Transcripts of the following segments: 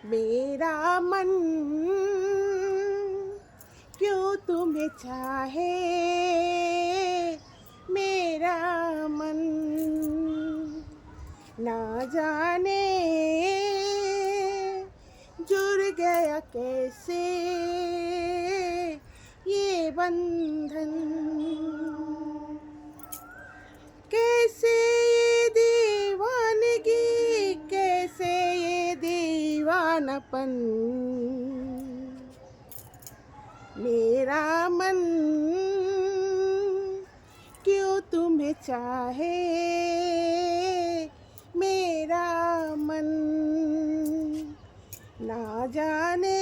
मेरा मन क्यों तुम्हें चाहे, मेरा मन ना जाने जुड़ गया कैसे ये बंधन। कैसे ये दीवानगी, कैसे ये दीवानापन, मेरा मन क्यों तुम्हें चाहे, मेरा मन ना जाने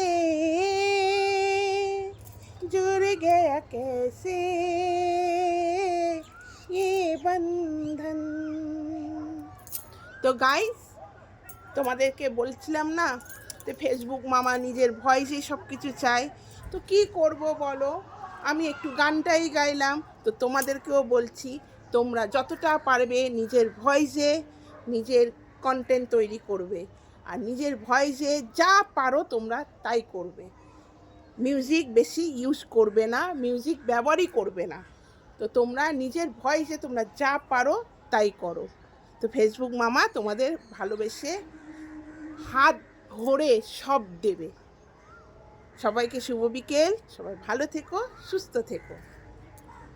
जुड़ गया कैसे ये बंधन। তো গাইস, তোমাদেরকে বলছিলাম না যে ফেসবুক মামা নিজের ভয়েসে সব কিছু চায়, তো কি করব বলো, আমি একটু গানটাই গাইলাম। তো তোমাদেরকেও বলছি, তোমরা যতটা পারবে নিজের ভয়েসে নিজের কন্টেন্ট তৈরি করবে, আর নিজের ভয়েসে যা পারো তোমরা তাই করবে। মিউজিক বেশি ইউজ করবে না, মিউজিক ব্যবহারই করবে না। তো তোমরা নিজের ভয়েসে তোমরা যা পারো তাই করো। তো ফেসবুক মামা তোমাদের ভালোবেসে হাত ভরে সব দেবে। সবাইকে শুভ বিকেল, সবাই ভালো থেকো, সুস্থ থেকো।